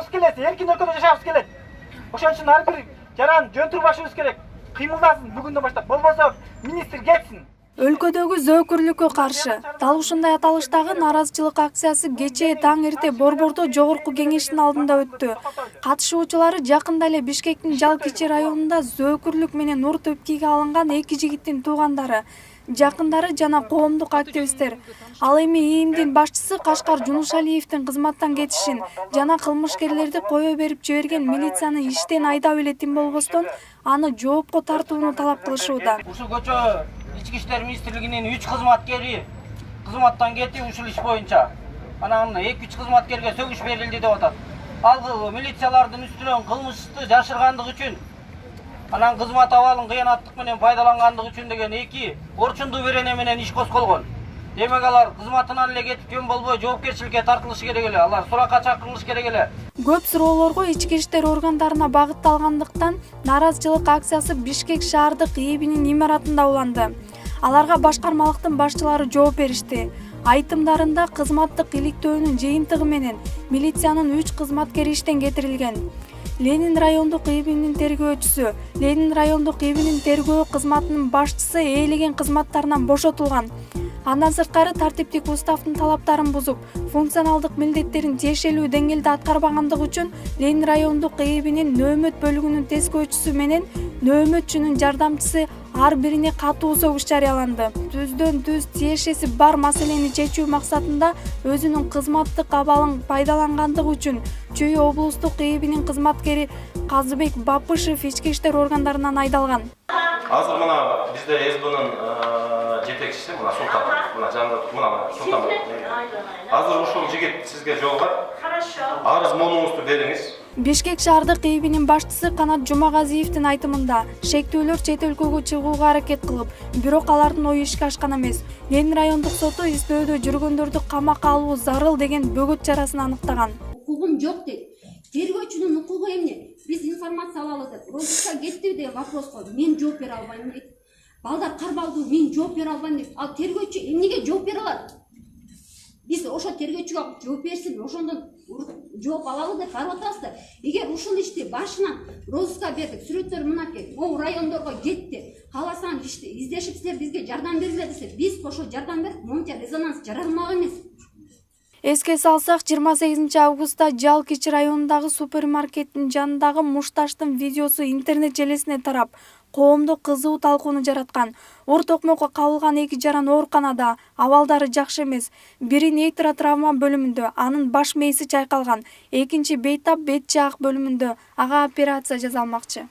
жашабыз келет, эркин өлкөдө жашабыз келет. Ошон үчүн ар бир жаран жөнтүрбашыбыз керек. Кыймылдасын бүгүндөн баштап. Болбосо министр кетсин. Өлкөдөгү зөөкүрлүккө каршы дал ушундай аталыштагы нааразычылык акциясы кечээ таң эрте Борбордо жогорку кеңештин алдында өттү. Катышуучулары жакында эле Бишкектин Жалкичи районунда зөөкүрлүк менен урт өпкеге алынган эки жигиттин туугандары, жакындары жана коомдук активисттер. Ал эми ИИМдин башчысы Кашкар Жунушалиевдин кызматтан кетишин жана кылмышкерлерди кое берип жиберген милицияны иштен айдап эле тим болбостон аны жоопко тартууну талап кылышууда. Ушул көчө Ички иштер министрлигинин 3 кызматкери кызматтан кетти ушул иш боюнча. Анан 2-3 кызматкерге сөгүш берилди деп атат. Ал милициялардын үстүнөн кылмышты жашыргандык үчүн, анан кызмат абалын кыянаттык менен пайдалангандык үчүн деген 2 орчундуу берене менен иш козголгон. Демек алар кызматынан эле кетип жөн болбой жоопкерчиликке тартылышы керек эле. Алар суракка чакырылышы керек эле. Көп суроолорго ички иштер органдарына багытталгандыктан нааразычылык акциясы Бишкек шаардык ИИБинин имаратында уланды. Аларга башкармалыктын башчылары жооп беришти. Айтымдарында кызматтык иликтөөнүн жыйынтыгы менен милициянын 3 кызматкери иштен кетирилген. Ленин райондук ИИБинин тергөөчүсү, Ленин райондук ИИБинин тергөө кызматынын башчысы ээлеген кызматтарынан бошотулган. Андан сырткары тартиптик уставдын талаптарын бузуп, функционалдык милдеттерин тиешелүү деңгээлде аткарбагандыгы үчүн Ленин райондук ИИБинин нөөмөт бөлүгүнүн тескөөчүсү менен нөөмөтчүнүн жардамчысы ар бирине катуу сөгүш жарыяланды. Түздөн түз тиешеси бар маселени чечүү максатында өзүнүн кызматтык абалын пайдалангандыгы үчүн Чүй облустук ИИБинин кызматкери Казыбек Бапышев ички иштер органдарынан айдалган. Азыр мына бизде СБнын жетекчиси мына Султан, мына жанында мына Султан. Азыр ушул жигит сизге жолугат. Арыз монуңузду бериңиз. Бишкек шаардык ИИБинин башчысы Канат Жумагазиевдин айтымында шектүүлөр чет өлкөгө чыгууга аракет кылып, бирок алардын ою ишке ашкан эмес. Ленин райондук соту издөөдө жүргөндөрдү камакка алуу зарыл деген бөгөт чарасын аныктаган. Укугум жок дейт. Тергөөчүнүн укугу эмне? Биз информация алалы деп. Розыска кетти деген вопроско мен жооп бере албайм дейт. Балдар кармалды, мен жооп бере албайм дейт. Ал тергөөчү эмнеге жооп бере алат? Биз ошо тергөөчүгө жооп берсин, ошондон жооп алалы деп барып атабыз да. Эгер ушул ишти башынан розыска бердик, сүрөттөр мынакей, могу райондорго жетти. Кааласаң ишти издешип силер бизге жардам бергиле десе, биз ошо жардам берип, монча резонанс жаралмак эмес. Эске салсак, 28 августта Жалкичи районундагы супермаркеттин жанындагы мушташтын видеосу интернет желесине тарап, коомдо кызуу талкууну жараткан. Оор токмокко кабылган эки жаран ооруканада, абалдары жакшы эмес. Бири нейтротравма бөлүмүндө, анын баш мээси чайкалган. Экинчи бейтап бет жаак бөлүмүндө, ага операция жасалмакчы.